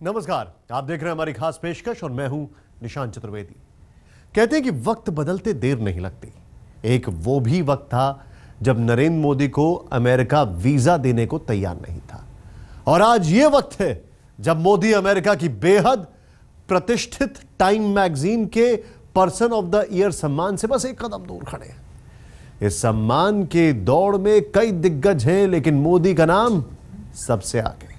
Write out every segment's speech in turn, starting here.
नमस्कार, आप देख रहे हैं हमारी खास पेशकश और मैं हूं निशांत चतुर्वेदी। कहते हैं कि वक्त बदलते देर नहीं लगती। एक वो भी वक्त था जब नरेंद्र मोदी को अमेरिका वीजा देने को तैयार नहीं था, और आज ये वक्त है जब मोदी अमेरिका की बेहद प्रतिष्ठित टाइम मैगजीन के पर्सन ऑफ द ईयर सम्मान से बस एक कदम दूर खड़े हैं। इस सम्मान के दौड़ में कई दिग्गज हैं, लेकिन मोदी का नाम सबसे आगे।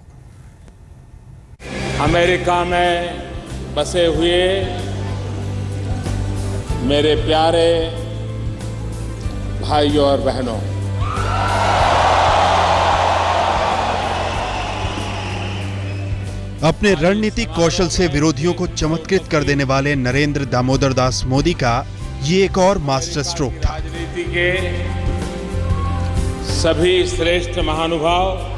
अमेरिका में बसे हुए मेरे प्यारे भाइयों और बहनों, अपने रणनीतिक कौशल से विरोधियों को चमत्कृत कर देने वाले नरेंद्र दामोदर दास मोदी का ये एक और मास्टर स्ट्रोक था। राजनीति के सभी श्रेष्ठ महानुभाव,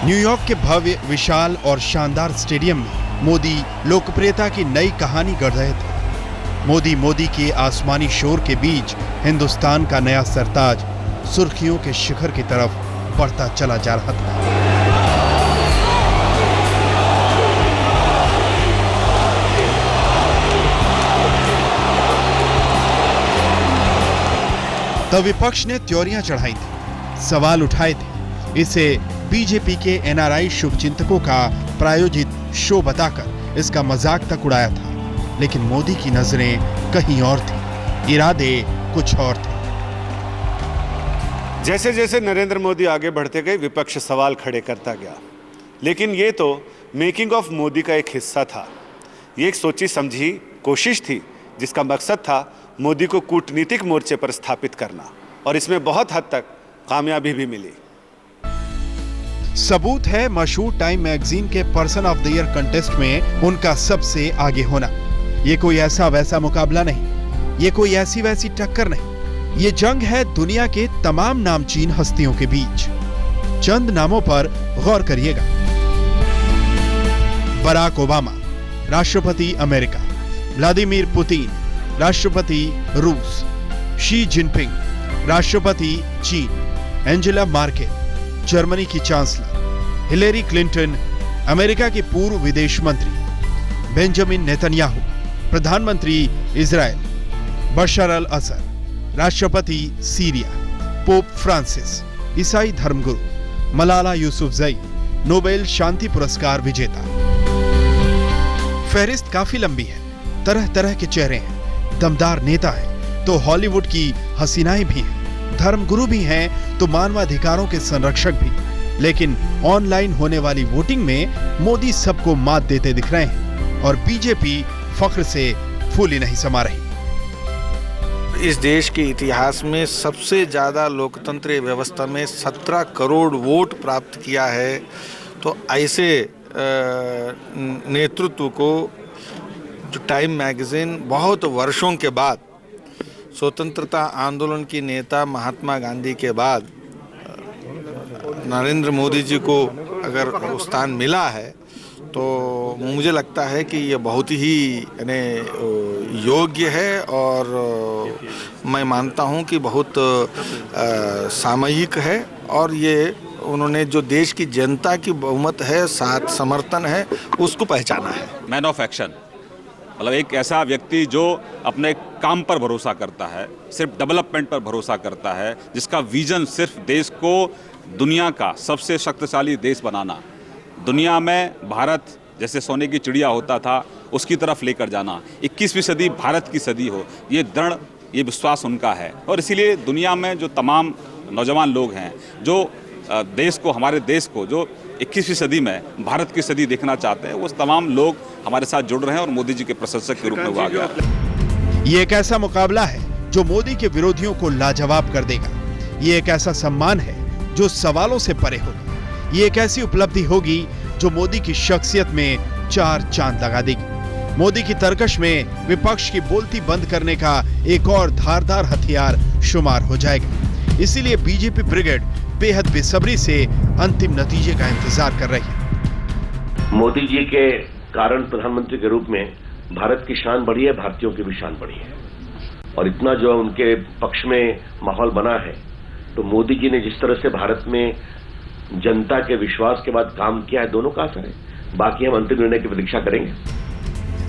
न्यूयॉर्क के भव्य, विशाल और शानदार स्टेडियम में मोदी लोकप्रियता की नई कहानी गढ़ रहे थे। मोदी के आसमानी शोर के बीच हिंदुस्तान का नया सरताज सुर्खियों के शिखर की तरफ बढ़ता चला जा रहा था। तब विपक्ष ने त्योरियां चढ़ाई थी, सवाल उठाए थे, इसे बीजेपी के एनआरआई शुभचिंतकों का प्रायोजित शो बताकर इसका मजाक तक उड़ाया था। लेकिन मोदी की नजरें कहीं और थी, इरादे कुछ और थे। जैसे जैसे नरेंद्र मोदी आगे बढ़ते गए, विपक्ष सवाल खड़े करता गया। लेकिन ये तो मेकिंग ऑफ मोदी का एक हिस्सा था। ये एक सोची समझी कोशिश थी जिसका मकसद था मोदी को कूटनीतिक मोर्चे पर स्थापित करना, और इसमें बहुत हद तक कामयाबी भी मिली। सबूत है मशहूर टाइम मैगजीन के person of the year contest में उनका सबसे आगे होना। ये कोई ऐसा वैसा मुकाबला नहीं, ये कोई ऐसी वैसी टक्कर नहीं, ये जंग है दुनिया के तमाम नामचीन हस्तियों के बीच। चंद नामों पर गौर करिएगा। बराक ओबामा, राष्ट्रपति अमेरिका; व्लादिमीर पुतिन, राष्ट्रपति रूस; शी जिनपिंग, राष्ट्रपति चीन; एंजेला मार्केल, जर्मनी की चांसलर; हिलेरी क्लिंटन, अमेरिका की पूर्व विदेश मंत्री; बेंजामिन नेतन्याहू, प्रधानमंत्री इजराइल; बशर अल असद, राष्ट्रपति सीरिया; पोप फ्रांसिस, ईसाई धर्मगुरु; मलाला यूसुफजई, नोबेल शांति पुरस्कार विजेता। फहरिस्त काफी लंबी है, तरह तरह के चेहरे हैं, दमदार नेता हैं तो हॉलीवुड की हसीनाएं भी हैं, धर्मगुरु भी हैं तो मानवाधिकारों के संरक्षक भी। लेकिन ऑनलाइन होने वाली वोटिंग में मोदी सबको मात देते दिख रहे हैं, और बीजेपी फख्र से फूली नहीं समा रही। इस देश के इतिहास में सबसे ज्यादा लोकतंत्र व्यवस्था में 17 करोड़ वोट प्राप्त किया है, तो ऐसे नेतृत्व को जो टाइम मैगजीन बहुत वर्षों के बाद, स्वतंत्रता आंदोलन की नेता महात्मा गांधी के बाद नरेंद्र मोदी जी को अगर स्थान मिला है, तो मुझे लगता है कि ये बहुत ही योग्य है, और मैं मानता हूं कि बहुत सामयिक है, और ये उन्होंने जो देश की जनता की बहुमत है, साथ समर्थन है, उसको पहचाना है। मैन ऑफ एक्शन, मतलब एक ऐसा व्यक्ति जो अपने काम पर भरोसा करता है, सिर्फ डेवलपमेंट पर भरोसा करता है, जिसका विजन सिर्फ देश को दुनिया का सबसे शक्तिशाली देश बनाना, दुनिया में भारत जैसे सोने की चिड़िया होता था उसकी तरफ लेकर जाना, 21वीं सदी भारत की सदी हो, ये दृढ़ ये विश्वास उनका है। और इसीलिए दुनिया में जो तमाम नौजवान लोग हैं जो देश को, हमारे देश को जो 21वीं सदी में भारत की सदी देखना चाहते हैं, वो तमाम लोग हमारे साथ जुड़ रहे हैं, और मोदी जी के प्रशंसक के रूप में वो आ गया। ये एक ऐसा मुकाबला है जो मोदी के विरोधियों को लाजवाब कर देगा। ये एक ऐसा सम्मान है जो सवालों से परे होगा। ये एक ऐसी उपलब्धि होगी जो मोदी की शख्सियत में 4 चांद लगा देगी। मोदी की तरकश में विपक्ष की बोलती बंद करने का एक और धारदार हथियार शुमार हो जाएगा। इसीलिए बीजेपी ब्रिगेड बेहद बेसब्री से अंतिम नतीजे का इंतजार कर रही है। मोदी जी के कारण प्रधानमंत्री के रूप में भारत की शान बढ़ी है, भारतीयों की भी शान बढ़ी है। और इतना जो है उनके पक्ष में माहौल बना है, तो मोदी जी ने जिस तरह से भारत में जनता के विश्वास के बाद काम किया है, दोनों का असर है। बाकी हम अंतिम निर्णय की प्रतीक्षा करेंगे।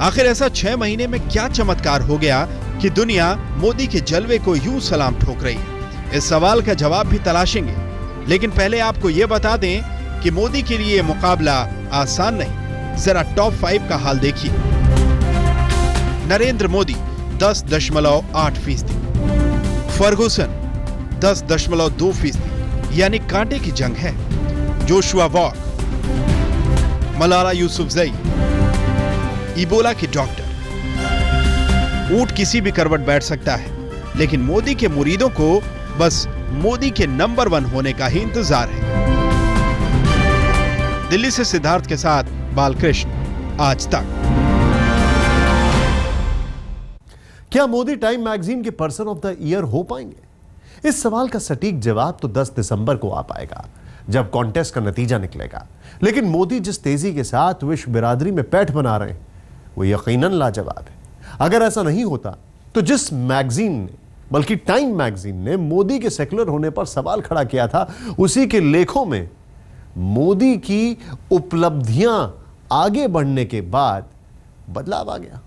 आखिर ऐसा 6 महीने में क्या चमत्कार हो गया कि दुनिया मोदी के जलवे को यूं सलाम ठोक रही है? इस सवाल का जवाब भी तलाशेंगे, लेकिन पहले आपको यह बता दें कि मोदी के लिए मुकाबला आसान नहीं। जरा टॉप 5 का हाल देखिए। नरेंद्र मोदी 10.8%, फर्गुसन 10.2%, यानी कांटे की जंग है। Joshua war, Malala Yousafzai, Ebola के डॉक्टर। ऊंट किसी भी करवट बैठ सकता है, लेकिन मोदी के मुरीदों को बस मोदी के नंबर 1 होने का ही इंतजार है। दिल्ली से सिद्धार्थ के साथ बालकृष्ण, आज तक। क्या मोदी टाइम मैगजीन के पर्सन ऑफ द ईयर हो पाएंगे? इस सवाल का सटीक जवाब तो 10 दिसंबर को आ पाएगा, जब कॉन्टेस्ट का नतीजा निकलेगा। लेकिन मोदी जिस तेजी के साथ विश्व बिरादरी में पैठ बना रहे हैं, वो यकीनन लाजवाब है। अगर ऐसा नहीं होता तो जिस मैगजीन ने, बल्कि टाइम मैगजीन ने मोदी के सेक्युलर होने पर सवाल खड़ा किया था, उसी के लेखों में मोदी की उपलब्धियां आगे बढ़ने के बाद बदलाव आ गया।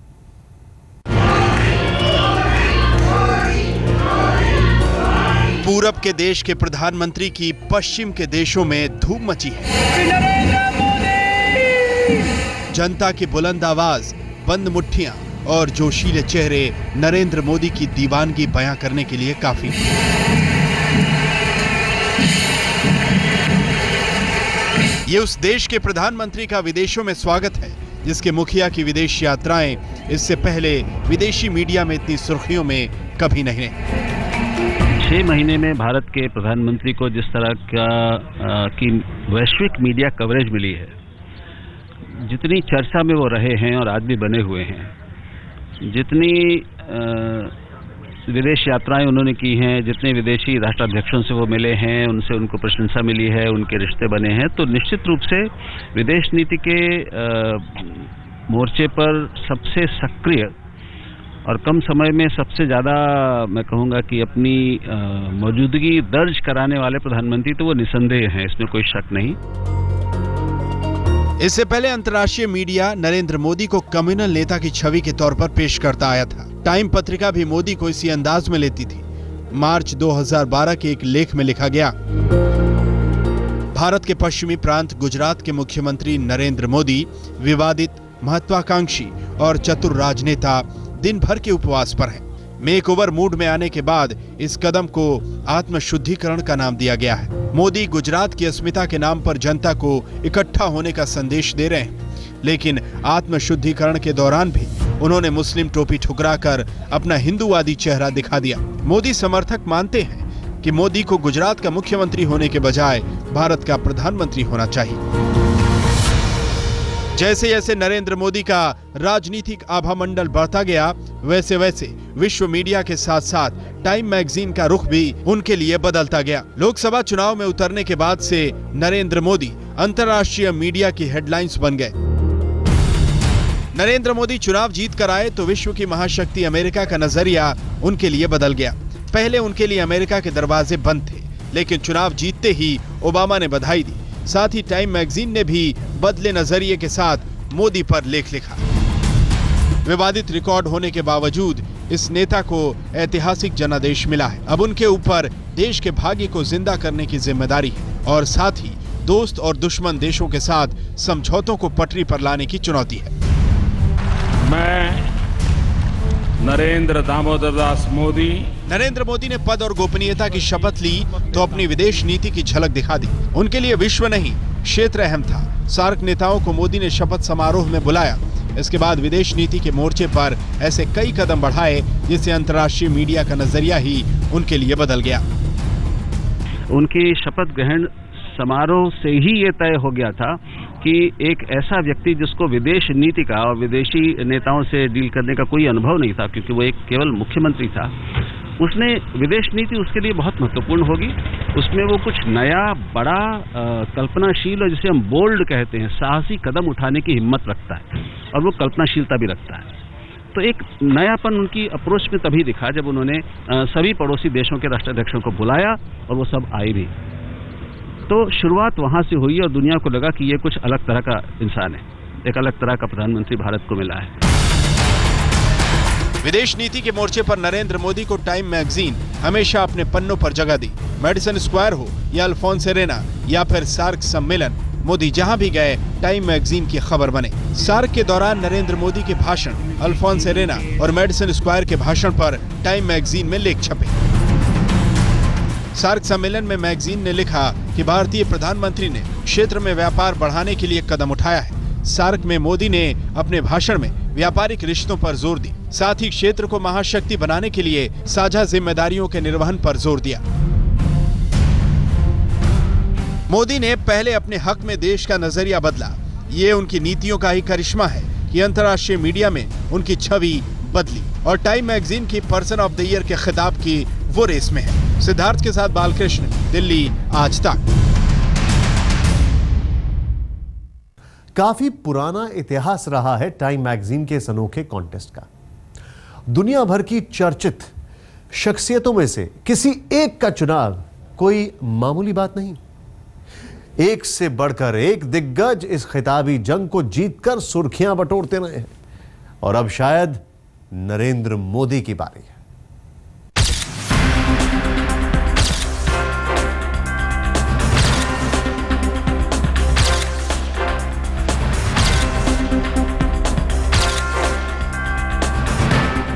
पूरब के देश के प्रधानमंत्री की पश्चिम के देशों में धूम मची है। जनता की बुलंद आवाज, बंद मुट्ठियां और जोशीले चेहरे नरेंद्र मोदी की दीवानगी बयां करने के लिए काफी। ये उस देश के प्रधानमंत्री का विदेशों में स्वागत है जिसके मुखिया की विदेश यात्राएं इससे पहले विदेशी मीडिया में इतनी सुर्खियों में कभी नहीं रही। 6 महीने में भारत के प्रधानमंत्री को जिस तरह की वैश्विक मीडिया कवरेज मिली है, जितनी चर्चा में वो रहे हैं और आज भी बने हुए हैं, जितनी विदेश यात्राएं उन्होंने की हैं, जितने विदेशी राष्ट्राध्यक्षों से वो मिले हैं, उनसे उनको प्रशंसा मिली है, उनके रिश्ते बने हैं, तो निश्चित रूप से विदेश नीति के मोर्चे पर सबसे सक्रिय और कम समय में सबसे ज़्यादा मैं कहूँगा कि अपनी मौजूदगी दर्ज कराने वाले प्रधानमंत्री तो वो निसंदेह हैं, इसमें कोई शक नहीं। इससे पहले अंतर्राष्ट्रीय मीडिया नरेंद्र मोदी को कम्युनल नेता की छवि के तौर पर पेश करता आया था। टाइम पत्रिका भी मोदी को इसी अंदाज में लेती थी। मार्च 2012 के एक लेख में लिखा गया, भारत के पश्चिमी प्रांत गुजरात के मुख्यमंत्री नरेंद्र मोदी विवादित, महत्वाकांक्षी और चतुर राजनेता दिन भर के उपवास पर हैं। मेक ओवर मूड में आने के बाद इस कदम को आत्मशुद्धिकरण का नाम दिया गया है। मोदी गुजरात की अस्मिता के नाम पर जनता को इकट्ठा होने का संदेश दे रहे हैं, लेकिन आत्मशुद्धिकरण के दौरान भी उन्होंने मुस्लिम टोपी ठुकराकर अपना हिंदूवादी चेहरा दिखा दिया। मोदी समर्थक मानते हैं कि मोदी को गुजरात का मुख्यमंत्री होने के बजाय भारत का प्रधानमंत्री होना चाहिए। जैसे जैसे नरेंद्र मोदी का राजनीतिक आभा मंडल बढ़ता गया, वैसे वैसे विश्व मीडिया के साथ साथ टाइम मैगजीन का रुख भी उनके लिए बदलता गया। लोकसभा चुनाव में उतरने के बाद से नरेंद्र मोदी अंतर्राष्ट्रीय मीडिया की हेडलाइंस बन गए। नरेंद्र मोदी चुनाव जीत कर आए तो विश्व की महाशक्ति अमेरिका का नजरिया उनके लिए बदल गया। पहले उनके लिए अमेरिका के दरवाजे बंद थे, लेकिन चुनाव जीतते ही ओबामा ने बधाई दी। साथ ही टाइम मैगजीन ने भी बदले नजरिए के साथ मोदी पर लेख लिखा। विवादित रिकॉर्ड होने के बावजूद इस नेता को ऐतिहासिक जनादेश मिला है। अब उनके ऊपर देश के भाग्य को जिंदा करने की जिम्मेदारी है और साथ ही दोस्त और दुश्मन देशों के साथ समझौतों को पटरी पर लाने की चुनौती है। मैं नरेंद्र दामोदर दास मोदी। नरेंद्र मोदी ने पद और गोपनीयता की शपथ ली तो अपनी विदेश नीति की झलक दिखा दी। उनके लिए विश्व नहीं, क्षेत्र अहम था। सार्क नेताओं को मोदी ने शपथ समारोह में बुलाया। इसके बाद विदेश नीति के मोर्चे पर ऐसे कई कदम बढ़ाए जिससे अंतर्राष्ट्रीय मीडिया का नजरिया ही उनके लिए बदल गया। उनकी शपथ ग्रहण समारोह से ही ये तय हो गया था कि एक ऐसा व्यक्ति जिसको विदेश नीति का और विदेशी नेताओं से डील करने का कोई अनुभव नहीं था, क्योंकि वो एक केवल मुख्यमंत्री था, उसने विदेश नीति उसके लिए बहुत महत्वपूर्ण होगी। उसमें वो कुछ नया, बड़ा, कल्पनाशील और जिसे हम बोल्ड कहते हैं, साहसी कदम उठाने की हिम्मत रखता है और वो कल्पनाशीलता भी रखता है। तो एक नयापन उनकी अप्रोच में तभी दिखा जब उन्होंने सभी पड़ोसी देशों के राष्ट्राध्यक्षों को बुलाया और वो सब आए भी। तो शुरुआत वहां से हुई और दुनिया को लगा कि ये कुछ अलग तरह का इंसान है, एक अलग तरह का प्रधानमंत्री भारत को मिला है। विदेश नीति के मोर्चे पर नरेंद्र मोदी को टाइम मैगजीन हमेशा अपने पन्नों पर जगह दी। मेडिसन स्क्वायर हो या अल्फोंस एरेना या फिर सार्क सम्मेलन, मोदी जहां भी गए टाइम मैगजीन की खबर बने। सार्क के दौरान नरेंद्र मोदी के भाषण, अल्फोंस एरेना और मेडिसन स्क्वायर के भाषण पर टाइम मैगजीन में लेख छपे। सार्क सम्मेलन में मैगजीन ने लिखा कि भारतीय प्रधानमंत्री ने क्षेत्र में व्यापार बढ़ाने के लिए कदम उठाया है। सार्क में मोदी ने अपने भाषण में व्यापारिक रिश्तों पर जोर दी, साथ ही क्षेत्र को महाशक्ति बनाने के लिए साझा जिम्मेदारियों के निर्वहन पर जोर दिया। मोदी ने पहले अपने हक में देश का नजरिया बदला। ये उनकी नीतियों का ही करिश्मा है कि अंतर्राष्ट्रीय मीडिया में उनकी छवि बदली और टाइम मैगजीन की पर्सन ऑफ द ईयर के खिताब की वो रेस में है। सिद्धार्थ के साथ बालकृष्ण, दिल्ली, आज तक। काफी पुराना इतिहास रहा है टाइम मैगजीन के इस अनोखे कॉन्टेस्ट का। दुनिया भर की चर्चित शख्सियतों में से किसी एक का चुनाव कोई मामूली बात नहीं। एक से बढ़कर एक दिग्गज इस खिताबी जंग को जीतकर सुर्खियां बटोरते रहे हैं और अब शायद नरेंद्र मोदी की बारी है।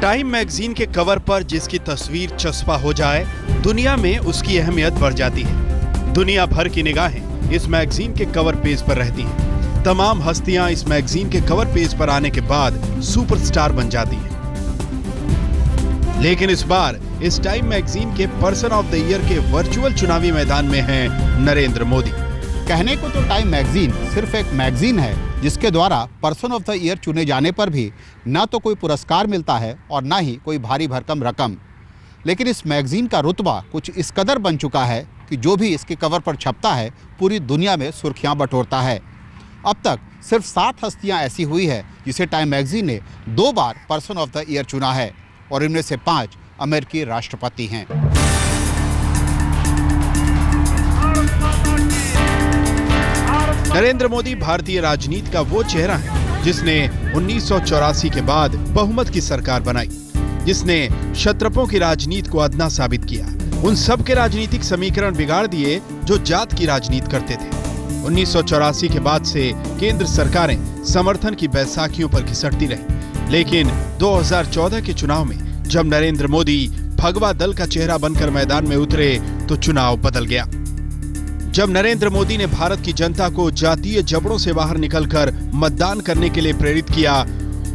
टाइम मैगजीन के कवर पर जिसकी तस्वीर चस्पा हो जाए, दुनिया में उसकी अहमियत बढ़ जाती है। दुनिया भर की निगाहें इस मैगजीन के कवर पेज पर रहती हैं। तमाम हस्तियां इस मैगजीन के कवर पेज पर आने के बाद सुपरस्टार बन जाती हैं। लेकिन इस बार इस टाइम मैगजीन के पर्सन ऑफ द ईयर के वर्चुअल चुनावी मैदान में हैं नरेंद्र मोदी। कहने को तो टाइम मैगजीन सिर्फ एक मैगजीन है जिसके द्वारा पर्सन ऑफ द ईयर चुने जाने पर भी ना तो कोई पुरस्कार मिलता है और ना ही कोई भारी भरकम रकम। लेकिन इस मैगजीन का रुतबा कुछ इस कदर बन चुका है कि जो भी इसके कवर पर छपता है पूरी दुनिया में सुर्खियां बटोरता है। अब तक सिर्फ 7 हस्तियां ऐसी हुई है जिसे टाइम मैगजीन ने 2 बार पर्सन ऑफ द ईयर चुना है और इनमें से 5 अमेरिकी राष्ट्रपति हैं। नरेंद्र मोदी भारतीय राजनीति का वो चेहरा है जिसने 1984 के बाद बहुमत की सरकार बनाई, जिसने क्षत्रपों की राजनीति को अदना साबित किया, उन सब के राजनीतिक समीकरण बिगाड़ दिए जो जात की राजनीति करते थे। 1984 के बाद से केंद्र सरकारें समर्थन की बैसाखियों पर घिसटती रही, लेकिन 2014 के चुनाव में जब नरेंद्र मोदी भगवा दल का चेहरा बनकर मैदान में उतरे तो चुनाव बदल गया। जब नरेंद्र मोदी ने भारत की जनता को जातीय जबड़ों से बाहर निकलकर मतदान करने के लिए प्रेरित किया,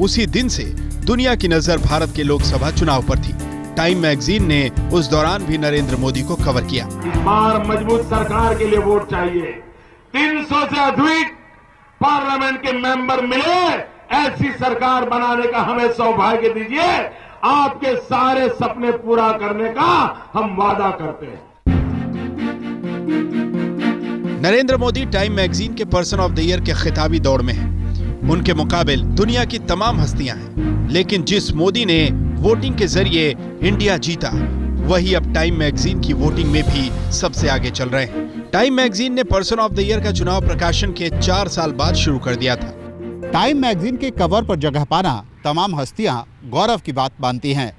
उसी दिन से दुनिया की नजर भारत के लोकसभा चुनाव पर थी। टाइम मैगजीन ने उस दौरान भी नरेंद्र मोदी को कवर किया। इस बार मजबूत सरकार के लिए वोट चाहिए। 300 से अधिक पार्लियामेंट के मेंबर मिले, ऐसी सरकार बनाने का हमें सौभाग्य दीजिए। आपके सारे सपने पूरा करने का हम वादा करते हैं। नरेंद्र मोदी टाइम मैगजीन के पर्सन ऑफ द ईयर के खिताबी दौड़ में हैं। उनके मुकाबिल दुनिया की तमाम हस्तियां हैं, लेकिन जिस मोदी ने वोटिंग के जरिए इंडिया जीता, वही अब टाइम मैगजीन की वोटिंग में भी सबसे आगे चल रहे हैं। टाइम मैगजीन ने पर्सन ऑफ द ईयर का चुनाव प्रकाशन के 4 साल बाद शुरू कर दिया था। टाइम मैगजीन के कवर पर जगह पाना तमाम हस्तियां गौरव की बात मानती हैं।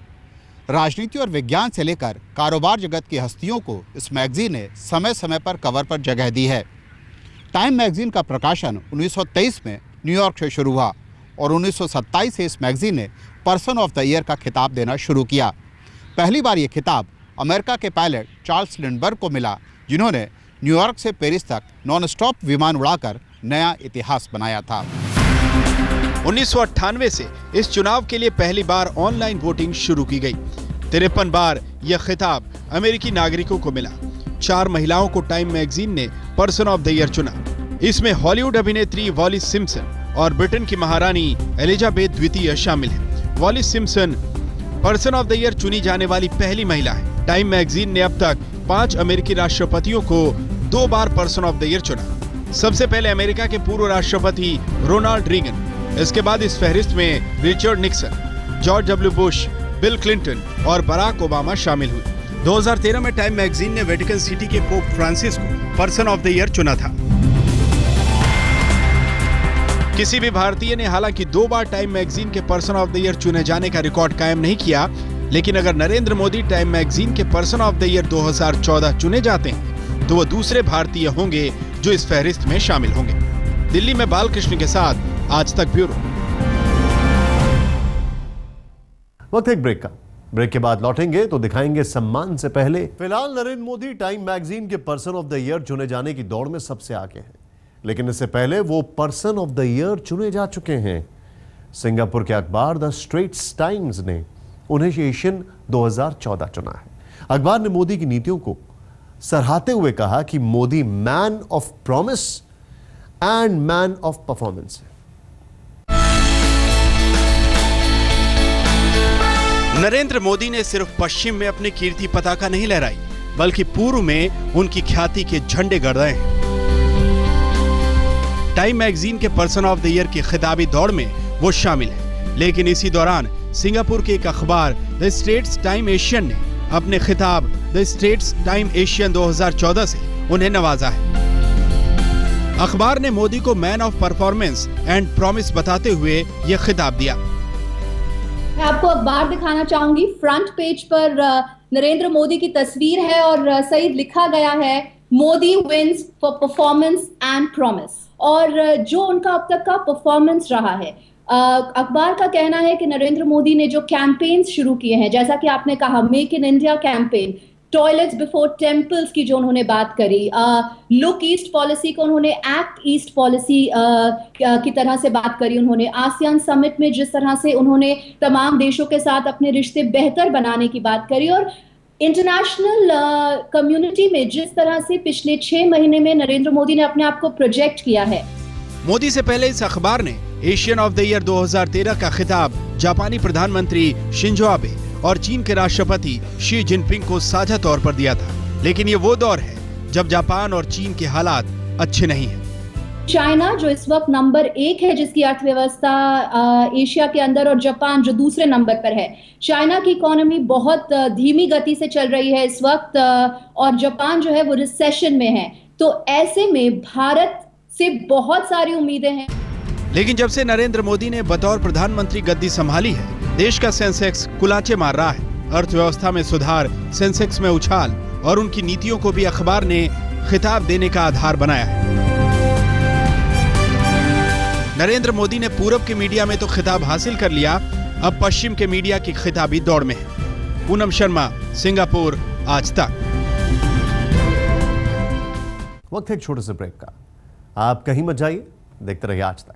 राजनीति और विज्ञान से लेकर कारोबार जगत की हस्तियों को इस मैगजीन ने समय समय पर कवर पर जगह दी है। टाइम मैगजीन का प्रकाशन 1923 में न्यूयॉर्क से शुरू हुआ और 1927 से इस मैगजीन ने पर्सन ऑफ द ईयर का खिताब देना शुरू किया। पहली बार ये खिताब अमेरिका के पायलट चार्ल्स लिंडबर्ग को मिला, जिन्होंने न्यूयॉर्क से पेरिस तक नॉन स्टॉप विमान उड़ाकर नया इतिहास बनाया था। 1998 से इस चुनाव के लिए पहली बार ऑनलाइन वोटिंग शुरू की गई। 53 बार यह खिताब अमेरिकी नागरिकों को मिला। 4 महिलाओं को टाइम मैगजीन ने पर्सन ऑफ द ईयर चुना। इसमें हॉलीवुड अभिनेत्री वॉलिस सिम्पसन और ब्रिटेन की महारानी एलिजाबेथ द्वितीय शामिल हैं। Wallis Simpson person of the year चुनी जाने वाली पहली महिला है। टाइम मैगजीन ने अब तक 5 अमेरिकी राष्ट्रपतियों को 2 बार पर्सन ऑफ द ईयर चुना। सबसे पहले अमेरिका के पूर्व राष्ट्रपति रोनाल्ड रीगन, इसके बाद इस फहरिस्त में Richard Nixon, George W Bush, bill Clinton और बराक ओबामा शामिल हुए। 2013 में टाइम मैगजीन ने वेटिकन सिटी के पोप फ्रांसिस को पर्सन ऑफ द ईयर चुना था। किसी भी भारतीय ने हालांकि 2 बार टाइम मैगजीन के पर्सन ऑफ द ईयर चुने जाने का रिकॉर्ड कायम नहीं किया, लेकिन अगर नरेंद्र मोदी टाइम मैगजीन के पर्सन ऑफ द ईयर 2014 चुने जाते हैं तो वो दूसरे भारतीय होंगे जो इस फहरिस्त में शामिल होंगे। दिल्ली में बालकृष्ण के साथ आज तक ब्यूरो। वक्त एक ब्रेक का। ब्रेक के बाद लौटेंगे तो दिखाएंगे सम्मान से पहले। फिलहाल नरेंद्र मोदी टाइम मैगजीन के पर्सन ऑफ द ईयर चुने जाने की दौड़ में सबसे आगे हैं, लेकिन इससे पहले वो पर्सन ऑफ द ईयर चुने जा चुके हैं। सिंगापुर के अखबार द स्ट्रेट्स टाइम्स ने उन्हें एशियन 2014 चुना है। अखबार ने मोदी की नीतियों को सराहते हुए कहा कि Modi man of promise and man of performance है। नरेंद्र मोदी ने सिर्फ पश्चिम में अपनी कीर्ति पताका नहीं लहराई, बल्कि पूर्व में उनकी ख्याति के झंडे गड़ाए हैं। टाइम मैगजीन के पर्सन ऑफ द ईयर की खिताबी दौड़ में वो शामिल है, लेकिन इसी दौरान सिंगापुर के एक अखबार द स्ट्रेट्स टाइम एशियन ने अपने खिताब द स्ट्रेट्स टाइम एशियन 2014 से उन्हें नवाजा है। अखबार ने मोदी को man of performance and promise बताते हुए यह खिताब दिया। मैं आपको अखबार दिखाना चाहूंगी। फ्रंट पेज पर नरेंद्र मोदी की तस्वीर है और सही लिखा गया है Modi wins for performance and promise. और जो उनका अब तक का परफॉर्मेंस रहा है, अखबार का कहना है कि नरेंद्र मोदी ने जो कैंपेन्स शुरू किए हैं, जैसा कि आपने कहा make in India campaign, toilets before temples की जो उन्होंने बात करी, लुक ईस्ट पॉलिसी को उन्होंने एक्ट ईस्ट पॉलिसी की तरह से बात करी, उन्होंने आसियान समिट में जिस तरह से उन्होंने तमाम देशों के साथ अपने रिश्ते बेहतर बनाने की बात करी, और इंटरनेशनल कम्युनिटी में जिस तरह से पिछले 6 महीने में नरेंद्र मोदी ने अपने आप को प्रोजेक्ट किया है। मोदी से पहले इस अखबार ने एशियन ऑफ द ईयर 2013 का खिताब जापानी प्रधानमंत्री शिंजो आबे और चीन के राष्ट्रपति शी जिनपिंग को साझा तौर पर दिया था, लेकिन ये वो दौर है जब जापान और चीन के हालात अच्छे नहीं हैं। चाइना जो इस वक्त नंबर 1 है जिसकी अर्थव्यवस्था एशिया के अंदर, और जापान जो दूसरे नंबर पर है। चाइना की इकोनॉमी बहुत धीमी गति से चल रही है इस वक्त, और जापान जो है वो रिसेशन में है। तो ऐसे में भारत से बहुत सारी उम्मीदें हैं। लेकिन जब से नरेंद्र मोदी ने बतौर प्रधानमंत्री गद्दी संभाली है, देश का सेंसेक्स कुलाचे मार रहा है। अर्थव्यवस्था में सुधार, सेंसेक्स में उछाल और उनकी नीतियों को भी अखबार ने खिताब देने का आधार बनाया है। नरेंद्र मोदी ने पूरब के मीडिया में तो खिताब हासिल कर लिया, अब पश्चिम के मीडिया की खिताबी दौड़ में है। पूनम शर्मा, सिंगापुर, आज तक। वक्त है एक छोटे से ब्रेक का। आप कहीं मत जाइए, देखते रहिए आज तक।